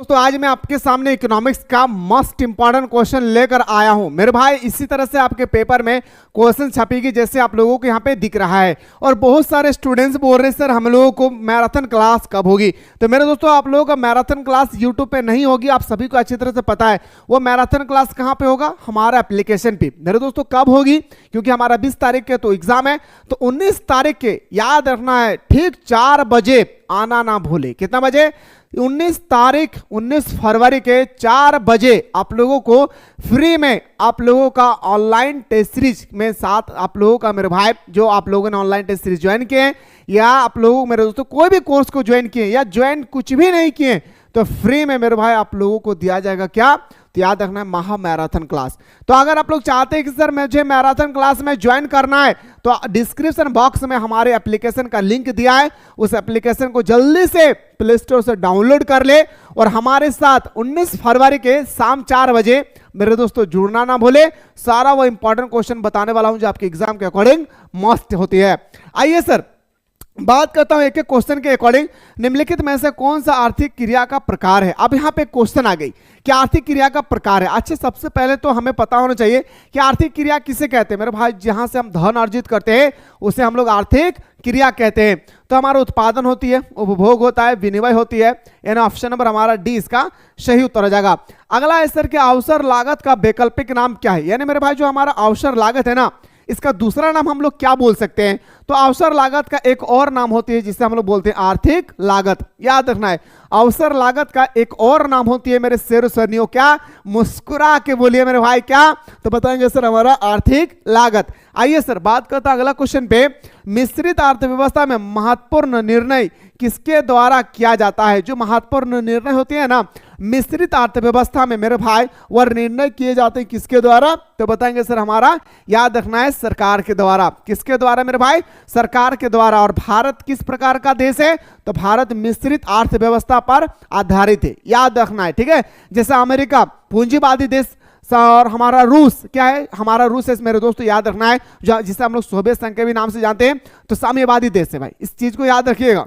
दोस्तों आज मैं आपके सामने इकोनॉमिक्स का मोस्ट इंपॉर्टेंट क्वेश्चन लेकर आया हूं मेरे भाई। इसी तरह से आपके पेपर में क्वेश्चन छपेगी जैसे आप लोगों को यहां पे दिख रहा है। और बहुत सारे स्टूडेंट्स बोल रहे हैं सर हम लोगों को मैराथन क्लास कब होगी। तो मेरे दोस्तों आप लोगों का मैराथन क्लास यूट्यूब पे नहीं होगी, आप सभी को अच्छी तरह से पता है। वो मैराथन क्लास कहां पे होगा? हमारा एप्लीकेशन पे। मेरे दोस्तों कब होगी? क्योंकि हमारा 20 तारीख के तो एग्जाम है, तो 19 तारीख के याद रखना है ठीक 4 बजे आना ना भूले। कितना बजे? 19 फरवरी के 4 बजे आप लोगों को फ्री में आप लोगों का ऑनलाइन टेस्ट सीरीज में साथ आप लोगों का मेरे भाई जो आप लोगों ने ऑनलाइन टेस्ट सीरीज ज्वाइन किए हैं या आप लोगों मेरे दोस्तों कोई भी कोर्स को ज्वाइन किए या ज्वाइन कुछ भी नहीं किए तो फ्री में मेरे भाई आप लोगों को दिया जाएगा क्या? तो याद रखना है महा मैराथन क्लास। तो अगर आप लोग चाहते हैं कि सर मुझे मैराथन क्लास में ज्वाइन करना है तो डिस्क्रिप्शन बॉक्स में हमारे एप्लीकेशन का लिंक दिया है, उस एप्लीकेशन को जल्दी से प्ले स्टोर से डाउनलोड कर ले और हमारे साथ 19 फरवरी के शाम 4 बजे मेरे दोस्तों जुड़ना ना भूले। सारा वो इंपॉर्टेंट क्वेश्चन बताने वाला हूं जो आपके एग्जाम के अकॉर्डिंग मस्ट होती है। आइए सर बात करता हूं एक एक क्वेश्चन के अकॉर्डिंग। निम्नलिखित में से कौन सा आर्थिक क्रिया का प्रकार है? अब यहां पे क्वेश्चन आ गई कि आर्थिक क्रिया का प्रकार है। अच्छा सबसे पहले तो हमें पता होना चाहिए कि आर्थिक क्रिया किसे कहते हैं मेरे भाई। जहां से हम धन अर्जित करते हैं उसे हम लोग आर्थिक क्रिया कहते हैं। तो हमारा उत्पादन होती है, उपभोग होता है, विनिमय होती है, यानी ऑप्शन नंबर हमारा डी इसका सही उत्तर हो जाएगा। अगला है सर कि अवसर लागत का वैकल्पिक नाम क्या है? यानी मेरे भाई जो हमारा अवसर लागत है ना इसका दूसरा नाम हम लोग क्या बोल सकते हैं? तो अवसर लागत का एक और नाम होती है जिसे हम लोग बोलते हैं आर्थिक लागत। याद रखना है अवसर लागत का एक और नाम होती है मेरे शेर सरनियों, क्या? मुस्कुरा के बोलिए मेरे भाई, क्या? तो बताएंगे सर हमारा आर्थिक लागत। आइए सर बात करता अगला क्वेश्चन पे। मिश्रित अर्थव्यवस्था में महत्वपूर्ण निर्णय किसके द्वारा किया जाता है? जो महत्वपूर्ण निर्णय होते हैं ना मिश्रित अर्थव्यवस्था में मेरे भाई वह निर्णय किए जाते हैं किसके द्वारा? तो बताएंगे सर हमारा याद रखना है सरकार के द्वारा। किसके द्वारा मेरे भाई? सरकार के द्वारा। और भारत किस प्रकार का देश है? तो भारत मिश्रित अर्थव्यवस्था पर आधारित है, याद रखना है, ठीक है। जैसे अमेरिका पूंजीवादी देश और हमारा रूस क्या है? हमारा रूस है मेरे दोस्तों, याद रखना है, जिसे हम लोग सोवियत संघ के भी नाम से जानते हैं। तो साम्यवादी देश है भाई, इस चीज को याद रखिएगा।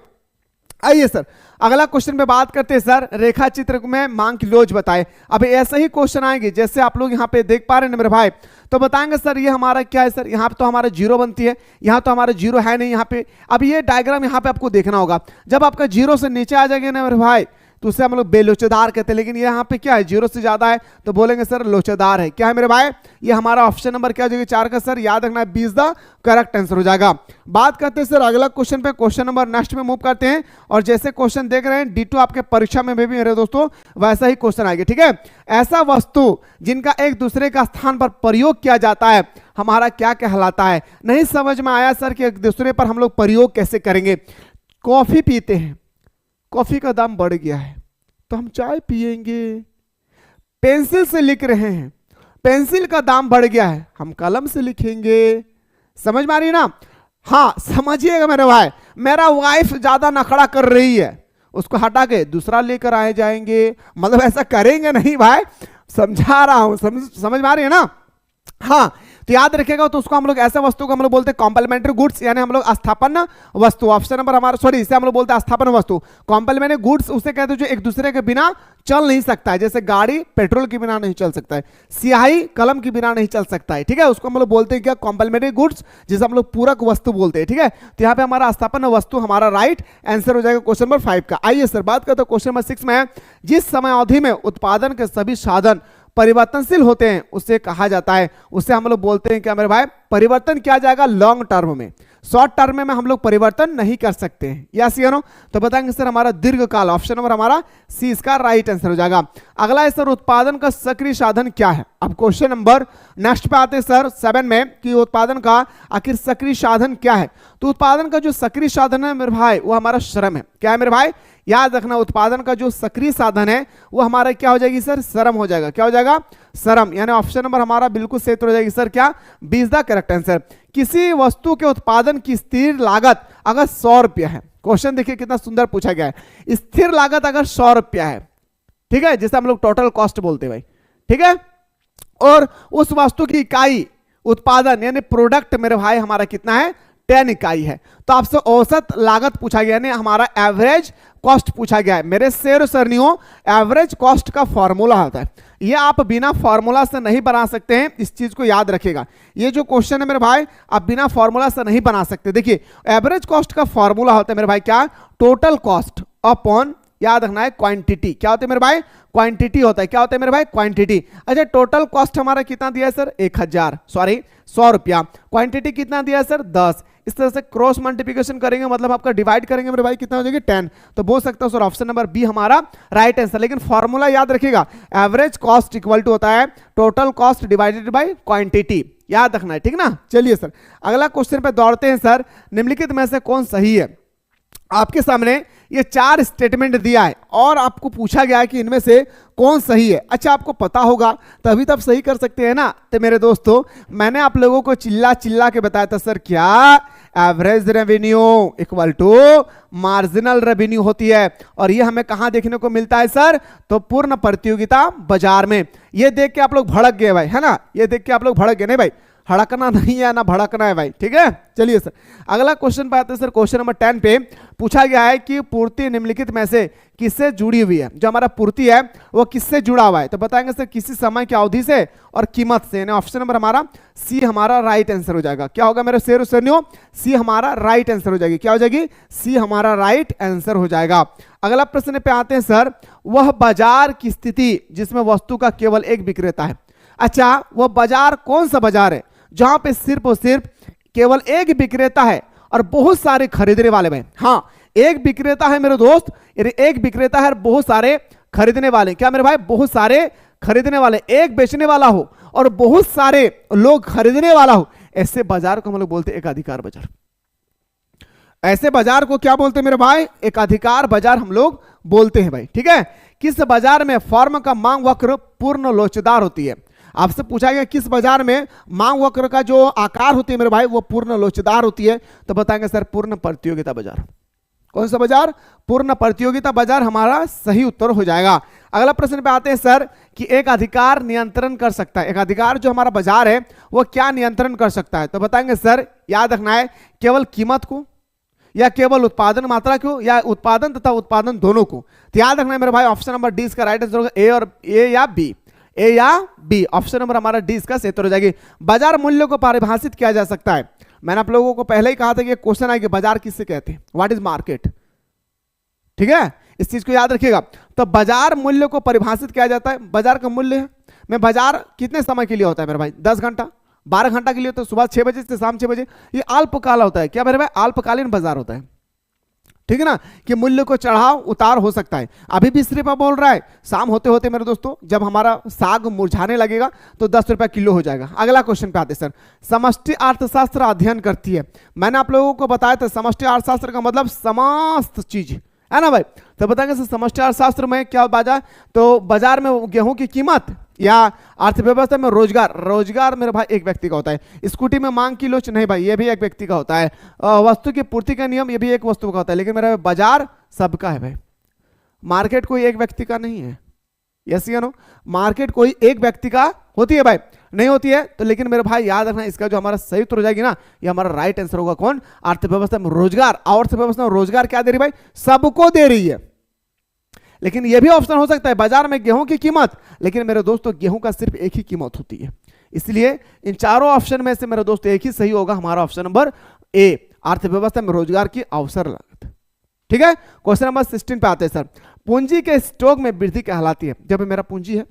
आइए सर अगला क्वेश्चन पे बात करते हैं सर रेखा चित्र में मांग की लोच बताए। अब ऐसे ही क्वेश्चन आएंगे जैसे आप लोग यहाँ पे देख पा रहे हैं मेरे भाई। तो बताएंगे सर ये हमारा क्या है सर? यहाँ पे तो हमारा जीरो बनती है, यहाँ तो हमारा जीरो है नहीं यहाँ पे। अब ये डायग्राम यहाँ पे आपको देखना होगा, जब आपका जीरो से नीचे आ जाएगा ना मेरे भाई तो उसे हम लोग बेलोचेदार कहते हैं। लेकिन यहाँ पे क्या है? जीरो से ज्यादा है तो बोलेंगे सर लोचेदार है। क्या है मेरे भाई? ये हमारा ऑप्शन नंबर क्या हो जाएगा? 4 का सर याद रखना है 20 द करेक्ट आंसर हो जाएगा। बात करते हैं सर अगला क्वेश्चन पे, क्वेश्चन नंबर नेक्स्ट में मूव करते हैं। और जैसे क्वेश्चन देख रहे हैं D2 आपके परीक्षा में भी मेरे दोस्तों वैसा ही क्वेश्चन आएगा, ठीक है। ऐसा वस्तु जिनका एक दूसरे का स्थान पर प्रयोग किया जाता है हमारा क्या कहलाता है? नहीं समझ में आया सर कि एक दूसरे पर हम लोग प्रयोग कैसे करेंगे? कॉफी पीते हैं, कॉफी का दाम बढ़ गया है तो हम चाय पिएंगे। पेंसिल से लिख रहे हैं, पेंसिल का दाम बढ़ गया है, हम कलम से लिखेंगे। समझ में आ रही ना? हाँ समझिएगा मेरे भाई। मेरा वाइफ ज्यादा नखड़ा कर रही है, उसको हटा के दूसरा लेकर आए जाएंगे, मतलब ऐसा करेंगे नहीं भाई, समझा रहा हूं, समझ में आ रही है ना? हाँ तो याद रखेगा। तो उसको हम लोग ऐसे वस्तु को हम लोग बोलते हैं कॉम्प्लीमेंट्री गुड्स, यानी हम लोग अस्थापन वस्तु। ऑप्शन नंबर हमारा सॉरी इसे हम लोग बोलते हैं अस्थापन वस्तु। कॉम्प्लीमेंट्री गुड्स उसे कहते हैं जो एक दूसरे के बिना चल नहीं सकता है, जैसे गाड़ी पेट्रोल के बिना नहीं चल सकता है, स्याही कलम के बिना नहीं चल सकता है, ठीक है। उसको हम लोग बोलते हैं क्या? कॉम्प्लीमेंट्री गुड्स, जिसे हम लोग पूरक वस्तु बोलते हैं, ठीक है। तो यहाँ पे हमारा अस्थापन वस्तु हमारा राइट आंसर हो जाएगा क्वेश्चन नंबर 5 का। आइए सर बात करते हैं क्वेश्चन नंबर 6 में। जिस समय अवधि में उत्पादन के सभी साधन परिवर्तनशील होते हैं उसे कहा जाता है, उसे हम लोग बोलते हैं क्या मेरे भाई? परिवर्तन किया जाएगा लॉन्ग टर्म में, शॉर्ट टर्म में हम लोग परिवर्तन नहीं कर सकते हैं, यस या नो? तो बताएंगे सर हमारा दीर्घकाल। ऑप्शन नंबर हमारा सी इसका राइट आंसर हो जाएगा। अगला है सर उत्पादन का सक्रिय साधन क्या है? अब क्वेश्चन नंबर नेक्स्ट पे आते हैं सर 7 में कि उत्पादन का आखिर सक्रिय साधन क्या है? तो उत्पादन का जो सक्रिय साधन है मेरे भाई वो हमारा श्रम है। क्या है मेरे भाई? याद रखना उत्पादन का जो सक्रिय साधन है वो हमारा क्या हो जाएगी सर? श्रम हो जाएगा। क्या हो जाएगा? श्रम, यानी ऑप्शन नंबर हमारा बिल्कुल सही हो जाएगी सर क्या? 20 द करेक्ट आंसर। किसी वस्तु के उत्पादन की स्थिर लागत अगर 100 रुपया है, क्वेश्चन देखिए कितना सुंदर पूछा गया है। स्थिर लागत अगर 100 रुपया है, ठीक है, जिसे हम लोग टोटल कॉस्ट बोलते हैं भाई, ठीक है। और उस वस्तु की इकाई उत्पादन यानी प्रोडक्ट मेरे भाई हमारा कितना है? 10 इकाई है। तो आपसे औसत लागत पूछा गया, यानी हमारा एवरेज कॉस्ट पूछा गया है। मेरे शेर सरनियों, एवरेज कॉस्ट का फॉर्मूला होता है, ये आप बिना फॉर्मूला से नहीं बना सकते हैं, इस चीज को याद रखिएगा। ये जो क्वेश्चन है मेरे भाई, आप बिना फॉर्मूला से नहीं बना सकते। देखिए एवरेज कॉस्ट का फॉर्मूला होता है मेरे भाई क्या, टोटल कॉस्ट अपॉन, याद रखना है, क्वांटिटी। क्या होता है मेरे भाई, क्वांटिटी होता है। क्या होता है मेरे भाई, क्वांटिटी। अच्छा टोटल कॉस्ट हमारा कितना दिया है सर, 100 रुपया। क्वांटिटी कितना दिया है सर, 10। इस तरह से क्रॉस मल्टीप्लिकेशन करेंगे, मतलब आपका डिवाइड करेंगे मेरे भाई, कितना हो जाएगी, 10। तो बोल सकता हूं सर ऑप्शन नंबर बी हमारा राइट आंसर। लेकिन फॉर्मूला याद रखिएगा, एवरेज कॉस्ट इक्वल टू होता है total cost divided by quantity, याद रखना है, ठीक ना। चलिए सर अगला क्वेश्चन पे दौड़ते हैं सर। निम्नलिखित में से कौन सही है। आपके सामने ये 4 स्टेटमेंट दिया है और आपको पूछा गया है कि इनमें से कौन सही है। अच्छा आपको पता होगा तभी तो आप सही कर सकते हैं ना। तो मेरे दोस्तों मैंने आप लोगों को चिल्ला चिल्ला के बताया था सर, क्या average revenue equal to marginal revenue होती है। और ये हमें कहां देखने को मिलता है सर, तो पूर्ण प्रतियोगिता बाजार में। ये देख के आप लोग भड़क गए भाई, है ना, ये देख के आप लोग भड़क गए। नहीं भाई, हड़कना नहीं है ना भड़कना है भाई, ठीक है। चलिए सर अगला क्वेश्चन पे आते हैं सर। क्वेश्चन नंबर 10 पे पूछा गया है कि पूर्ति निम्नलिखित में से किससे जुड़ी हुई है। जो हमारा पूर्ति है वो किससे जुड़ा हुआ है, तो बताएंगे सर किसी समय की अवधि से और कीमत से। यानी ऑप्शन नंबर हमारा सी हमारा राइट आंसर हो जाएगा। क्या होगा मेरे शेर सरनियों, सी हमारा राइट आंसर हो जाएगी। क्या हो जाएगी, सी हमारा राइट आंसर हो जाएगा। अगला प्रश्न पे आते हैं सर। वह बाजार की स्थिति जिसमें वस्तु का केवल एक विक्रेता है। अच्छा वह बाजार कौन सा बाजार है, जहां पे सिर्फ और सिर्फ केवल एक विक्रेता है और बहुत सारे खरीदने वाले हैं। हाँ एक विक्रेता है मेरे दोस्त, एक विक्रेता है और बहुत सारे खरीदने वाले। क्या मेरे भाई, बहुत सारे खरीदने वाले, एक बेचने वाला हो और बहुत सारे लोग खरीदने वाला हो, ऐसे बाजार को हम लोग बोलते हैं एकाधिकार बाजार। ऐसे बाजार को क्या बोलते हैं मेरे भाई, एकाधिकार बाजार हम लोग बोलते हैं भाई, ठीक है। किस बाजार में फर्म का मांग वक्र पूर्ण लोचदार होती है। आपसे पूछा गया किस बाजार में मांग वक्र का जो आकार होती है मेरे भाई वो पूर्ण लोचदार होती है, तो बताएंगे सर पूर्ण प्रतियोगिता बाजार। कौन सा बाजार, पूर्ण प्रतियोगिता बाजार हमारा सही उत्तर हो जाएगा। अगला प्रश्न पे आते हैं सर कि एक अधिकार नियंत्रण कर सकता है। एक अधिकार जो हमारा बाजार है वो क्या नियंत्रण कर सकता है, तो बताएंगे सर याद रखना है केवल कीमत को या केवल उत्पादन मात्रा को या उत्पादन तथा उत्पादन दोनों को। तो याद रखना है मेरे भाई ऑप्शन नंबर डी इसका राइट आंसर होगा, ए और ए या बी, ए या बी। ऑप्शन नंबर हमारा डी इसका सही उत्तर हो जाएगी। बाजार मूल्य को परिभाषित किया जा सकता है। मैंने आप लोगों को पहले ही कहा था कि क्वेश्चन आएगा बाजार किससे कहते हैं, व्हाट इज मार्केट, ठीक है, इस चीज को याद रखिएगा। तो बाजार मूल्य को परिभाषित किया जाता है, बाजार का मूल्य है में बाजार कितने समय के लिए होता है मेरे भाई, 10 घंटा 12 घंटा के लिए, तो सुबह 6 बजे से शाम 6 बजे, ये अल्पकाल होता है। क्या मेरे भाई, अल्पकालीन बाजार होता है, ठीक है ना, कि मूल्य को चढ़ाव उतार हो सकता है। अभी 20 रुपया बोल रहा है, शाम होते होते मेरे दोस्तों जब हमारा साग मुरझाने लगेगा तो 10 रुपया किलो हो जाएगा। अगला क्वेश्चन पे आते सर। समष्टि अर्थशास्त्र अध्ययन करती है। मैंने आप लोगों को बताया था समष्टि अर्थशास्त्र का मतलब समस्त चीज है ना भाई। तो बताएंगे सर समष्टि अर्थशास्त्र में क्या बाजार, तो बाजार में गेहूं की कीमत या अर्थव्यवस्था में रोजगार। रोजगार मेरे भाई एक व्यक्ति का होता है। स्कूटी में मांग की लोच नहीं भाई, ये भी एक व्यक्ति का होता है। वस्तु की पूर्ति का नियम, ये भी एक वस्तु का होता है। लेकिन मेरा बाजार सबका है भाई, मार्केट कोई एक व्यक्ति का नहीं है। यस या नो, मार्केट कोई एक व्यक्ति का होती है भाई, नहीं होती है। तो लेकिन मेरे भाई याद रखना इसका जो हमारा सही उत्तर हो जाएगी ना, ये हमारा राइट आंसर होगा कौन, अर्थव्यवस्था में रोजगार। अर्थव्यवस्था में रोजगार क्या दे रही भाई, सबको दे रही है। लेकिन यह भी ऑप्शन हो सकता है बाजार में गेहूं की कीमत, लेकिन मेरे दोस्तों गेहूं का सिर्फ एक ही कीमत होती है। इसलिए इन चारों ऑप्शन में से मेरे दोस्तों एक ही सही होगा, हमारा ऑप्शन नंबर ए, अर्थव्यवस्था में रोजगार की अवसर लागत, ठीक है। क्वेश्चन नंबर 16 पे आते हैं सर। पूंजी के स्टॉक में वृद्धि कहलाती है। जब मेरा पूंजी है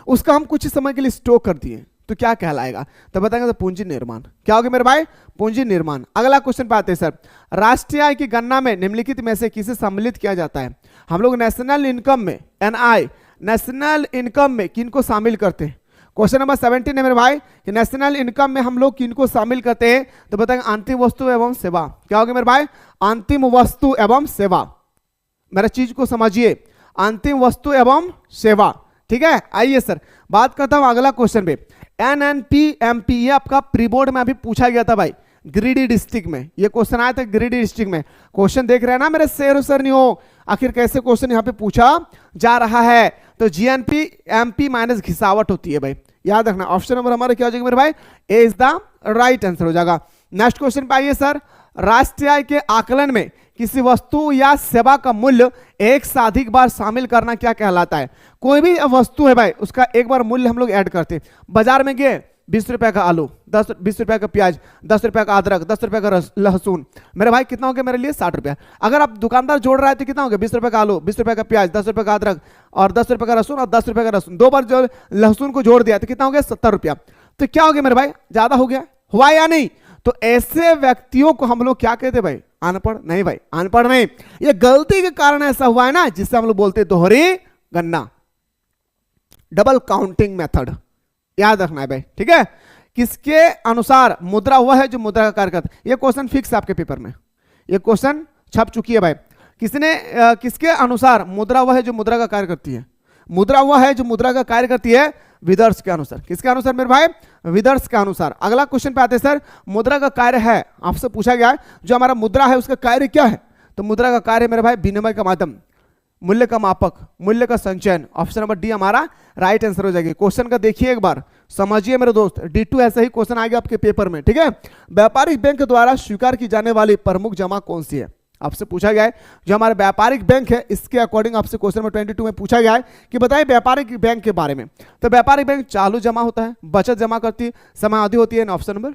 उसका हम कुछ समय के लिए स्टॉक कर दिए तो क्या कहलाएगा, तो बताएंगे तो पूंजी निर्माण। क्या होगा मेरे भाई, पूंजी निर्माण। अगला क्वेश्चन पे आते हैं सर। राष्ट्रीय आय की गणना में निम्नलिखित में से किसे सम्मिलित किया जाता है। हम लोग नेशनल इनकम में, एनआई, नेशनल इनकम में किनको शामिल करते हैं। क्वेश्चन नंबर 17 है मेरे भाई कि नेशनल इनकम में हम लोग किनको शामिल करते हैं, तो बताएंगे अंतिम वस्तु एवं सेवा। क्या होगा मेरे भाई, अंतिम वस्तु एवं सेवा। मेरा चीज को समझिए, अंतिम वस्तु एवं सेवा, ठीक है। आइए सर बात करता हूं अगला क्वेश्चन पे। NNPMP ये आपका प्री बोर्ड में अभी पूछा गया था भाई, गिरिडीह डिस्ट्रिक्ट में ये क्वेश्चन आया था। गिरिडीह डिस्ट्रिक्ट में क्वेश्चन देख रहे हैं ना मेरे शेर सर, नहीं हो आखिर कैसे क्वेश्चन यहाँ पे पूछा जा रहा है। तो GNP-MP माइनस घिसावट होती है भाई, याद रखना। ऑप्शन नंबर हमारा क्या हो जाएगा मेरे भाई, ए इज द राइट आंसर हो जाएगा। नेक्स्ट क्वेश्चन पे आइए सर, राष्ट्रीय आय के आकलन में किसी वस्तु या सेवा का मूल्य एक से अधिक बार शामिल करना क्या कहलाता है? कोई भी वस्तु है भाई, उसका एक बार मूल्य हम लोग ऐड करते हैं। बाजार में गए, 20 रुपए का आलू, 20 रुपए का प्याज, 10 रुपए का अदरक, 10 रुपए का लहसुन, मेरे भाई कितना हो गया मेरे लिए? 60 रुपया। अगर आप दुकानदार जोड़ रहा है तो कितना हो गया? 20 रुपए का आलू, 20 रुपए का प्याज, 10 रुपए का अदरक और 10 रुपए का लहसुन और 10 रुपए का लहसुन, दो बार जो लहसुन को जोड़ दिया तो कितना हो गया? 70 रुपया। तो क्या हो गया मेरे भाई? ज्यादा हो गया, हुआ या नहीं? तो ऐसे व्यक्तियों को हम लोग क्या कहते भाई? अनपढ़। नहीं भाई, अनपढ़ नहीं, ये गलती के कारण ऐसा हुआ है ना, जिससे हम लोग बोलते हैं दोहरी गणना, डबल काउंटिंग मेथड, याद रखना है भाई, ठीक है। किसके अनुसार मुद्रा वह है जो मुद्रा का कार्य करता है? ये क्वेश्चन फिक्स है आपके पेपर में, ये क्वेश्चन छप चुकी है भाई। किसके अनुसार मुद्रा वह है जो मुद्रा का कार्य करती है? मुद्रा वह है जो मुद्रा का कार्य करती है विदर्श के अनुसार। किसके अनुसार मेरे भाई? विदर्श के अनुसार। अगला क्वेश्चन पे आते हैं सर, मुद्रा का कार्य है, आपसे पूछा गया है जो हमारा मुद्रा है उसका कार्य क्या है? तो मुद्रा का कार्य मेरे भाई विनिमय का माध्यम, मूल्य का मापक, मूल्य का संचयन। ऑप्शन नंबर डी हमारा राइट आंसर हो जाएगी। क्वेश्चन का देखिए एक बार, समझिए मेरे दोस्त, D2 ऐसा ही क्वेश्चन आएगा आपके पेपर में, ठीक है। व्यापारिक बैंक द्वारा स्वीकार की जाने वाली प्रमुख जमा कौन सी है? आपसे पूछा गया है जो हमारा व्यापारिक बैंक है, इसके अकॉर्डिंग आपसे क्वेश्चन नंबर 22 में पूछा गया है कि बताइए व्यापारिक बैंक के बारे में। तो व्यापारिक बैंक चालू जमा होता है, बचत जमा करती है, समाधि होती है। ऑप्शन नंबर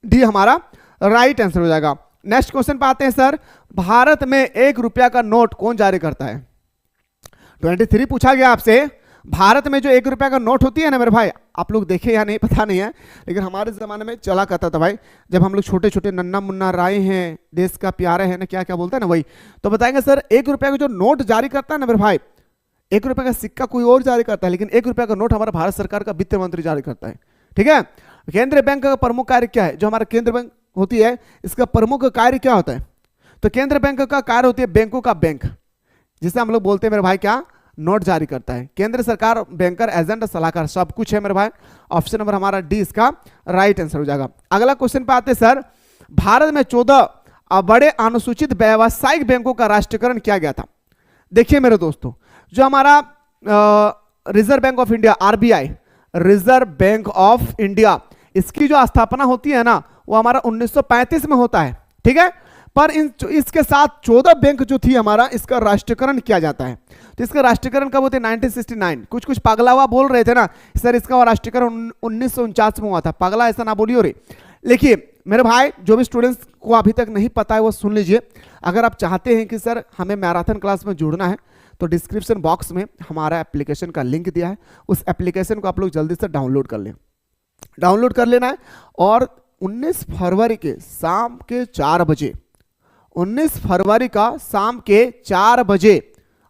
डी हमारा राइट आंसर हो जाएगा। नेक्स्ट क्वेश्चन पे आते हैं सर, भारत में 1 रुपया का नोट कौन जारी करता है? 23 पूछा गया आपसे, भारत में जो 1 रुपया का नोट होती है ना मेरे भाई, आप लोग देखे या नहीं पता नहीं है, लेकिन हमारे जमाने में चला करता था भाई, जब हम लोग छोटे छोटे नन्ना मुन्ना राय हैं, देश का प्यारे है ना, क्या क्या बोलता है ना वही, तो बताएंगे सर 1 रुपया का जो नोट जारी करता है ना मेरे भाई, 1 रुपया का सिक्का कोई और जारी करता है, लेकिन 1 रुपया का नोट हमारा भारत सरकार का वित्त मंत्री जारी करता है, ठीक है। केंद्रीय बैंक का प्रमुख कार्य क्या है? जो हमारा केंद्रीय बैंक होती है, इसका प्रमुख कार्य क्या होता है? तो केंद्रीय बैंक का कार्य होती है बैंकों का बैंक, जिसे हम लोग बोलते हैं मेरे भाई क्या? नोट जारी करता है। केंद्र सरकार, बैंकर, एजेंट, सलाहकार, सब कुछ है मेरे भाई। ऑप्शन नंबर हमारा डी इसका राइट आंसर हो जाएगा। अगला क्वेश्चन पे आते हैं सर, भारत में 14 बड़े अनुसूचित व्यावसायिक बैंकों का राष्ट्रीयकरण किया गया था। देखिए मेरे दोस्तों, जो हमारा reserve bank of India, RBI, reserve bank of India, इसकी जो स्थापना होती है ना, वो हमारा 1935 में होता है, ठीक है। पर इसके साथ 14 बैंक जो थी हमारा, इसका राष्ट्रीयकरण किया जाता है। तो इसका राष्ट्रीयकरण कब होते हैं? 1969। कुछ पगला हुआ बोल रहे थे ना सर, इसका राष्ट्रीयकरण 1949 में हुआ था। पगला ऐसा ना बोलियो रे। देखिए मेरे भाई, जो भी स्टूडेंट्स को अभी तक नहीं पता है वो सुन लीजिए। अगर आप चाहते हैं कि सर हमें मैराथन क्लास में जुड़ना है, तो डिस्क्रिप्शन बॉक्स में हमारा एप्लीकेशन का लिंक दिया है, उस एप्लीकेशन को आप लोग जल्दी से डाउनलोड कर लें, डाउनलोड कर लेना है। और 19 फरवरी के शाम के 4 बजे, 19 फरवरी का शाम के 4 बजे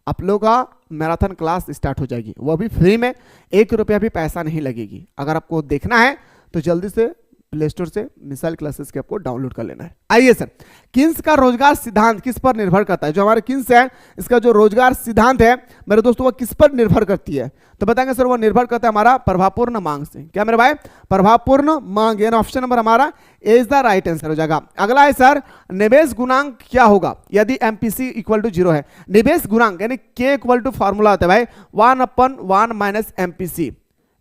आप लोगों का मैराथन क्लास स्टार्ट हो जाएगी, वो भी फ्री में, 1 रुपया भी पैसा नहीं लगेगी। अगर आपको देखना है तो जल्दी से प्ले स्टोर से मिसाइल क्लासेस के आपको डाउनलोड कर लेना है। आइए सर, किन्स का रोजगार सिद्धांत किस पर निर्भर करता है? जो हमारे किन्स है, इसका जो रोजगार सिद्धांत है मेरे दोस्तों, वो किस पर निर्भर करती है? तो बताएंगे सर, वो निर्भर करता है हमारा प्रभावपूर्ण मांग से। क्या मेरे भाई? प्रभावपूर्ण मांग, यानी ऑप्शन नंबर हमारा ए इज द राइट आंसर हो जाएगा। अगला है सर, निवेश गुणांक क्या होगा यदि MPC = 0 है? निवेश गुणांक यानी K = फॉर्मूला होता है भाई 1/1 - MPC।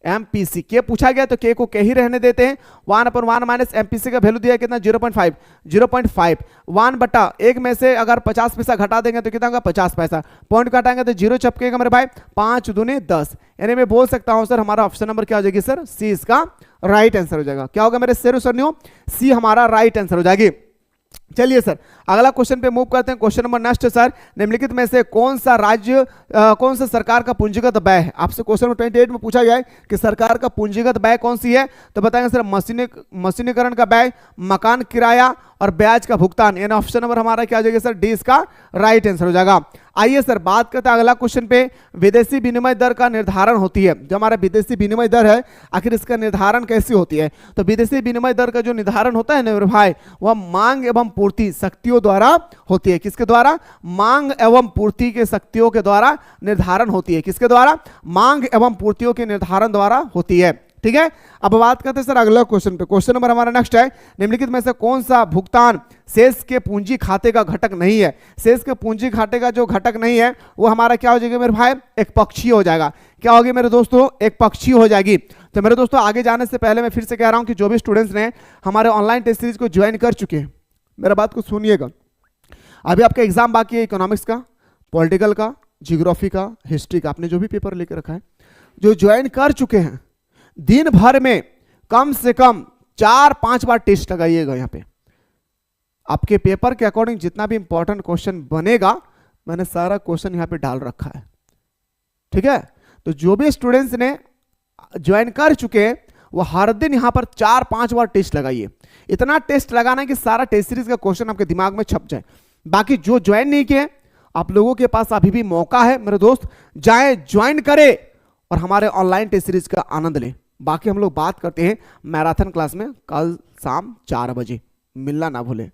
MPC के पूछा गया तो K को K ही रहने देते हैं। 1/1 - MPC का वैल्यू दिया है कितना? 0.5। 0.5 1/1 में से अगर 50 पैसा घटा देंगे तो कितना होगा? 50 पैसा। पॉइंट घटाएंगे तो 0 चपकेगा मेरे भाई, 5 दूनी 10। यानी मैं बोल सकता हूं सर, हमारा ऑप्शन नंबर क्या हो जाएगी सर? सी इसका राइट आंसर हो जाएगा। क्या होगा मेरे शेरों सरनियों? सी हमारा राइट आंसर हो जाएगी। चलिए सर, अगला क्वेश्चन पे मूव करते हैं। क्वेश्चन नंबर नेक्स्ट सर, निम्नलिखित में से कौन सा राज्य कौन सा सरकार का पूंजीगत व्यय है? आपसे क्वेश्चन नंबर 28 में पूछा गया है कि सरकार का पूंजीगत व्यय कौन सी है? तो बताएंगे सर, मशीनीकरण का व्यय, मकान किराया और ब्याज का भुगतान। यानी ऑप्शन नंबर हमारा क्या हो जाएगा सर? डी इसका राइट आंसर हो जाएगा। आइए सर, बात करते हैं अगला क्वेश्चन पे। विदेशी विनिमय दर का निर्धारण होती है, जो हमारा विदेशी विनिमय दर है, आखिर इसका निर्धारण कैसी होती है? तो विदेशी विनिमय दर का जो निर्धारण होता है ना मेरे भाई, वह मांग एवं पूर्ति शक्तियों द्वारा होती है। किसके द्वारा? मांग एवं पूर्ति के शक्तियों के द्वारा निर्धारण होती है। किसके द्वारा? मांग एवं पूर्तियों के निर्धारण द्वारा होती है, ठीक है। अब बात करते हैं सर अगला क्वेश्चन पे। क्वेश्चन नंबर हमारा नेक्स्ट है, निम्नलिखित में से कौन सा भुगतान शेष के पूंजी खाते का घटक नहीं है? शेष के पूंजी खाते का जो घटक नहीं है वो हमारा क्या हो जाएगा मेरे भाई? एक पक्षीय हो जाएगा। क्या होगी मेरे दोस्तों? एक पक्षीय हो जाएगी। तो मेरे दोस्तों आगे जाने से पहले मैं फिर से कह रहा हूं कि जो भी स्टूडेंट्स ने हमारे ऑनलाइन टेस्ट सीरीज को ज्वाइन कर चुके हैं, मेरा बात को सुनिएगा। अभी आपका एग्जाम बाकी है इकोनॉमिक्स का, पॉलिटिकल का, जियोग्राफी का, हिस्ट्री का, आपने जो भी पेपर लेकर रखा है, जो ज्वाइन कर चुके हैं, दिन भर में कम से कम 4-5 बार टेस्ट लगाइएगा। यहां पे आपके पेपर के अकॉर्डिंग जितना भी इंपॉर्टेंट क्वेश्चन बनेगा, मैंने सारा क्वेश्चन यहां पे डाल रखा है, ठीक है। तो जो भी स्टूडेंट्स ने ज्वाइन कर चुके हैं वो हर दिन यहां पर 4-5 बार टेस्ट लगाइए। इतना टेस्ट लगाना है कि सारा टेस्ट सीरीज का क्वेश्चन आपके दिमाग में छप जाए। बाकी जो ज्वाइन नहीं किए, आप लोगों के पास अभी भी मौका है मेरे दोस्त, जाएं ज्वाइन करें और हमारे ऑनलाइन टेस्ट सीरीज का आनंद लें। बाकी हम लोग बात करते हैं मैराथन क्लास में कल शाम 4 बजे, मिलना ना भूलें।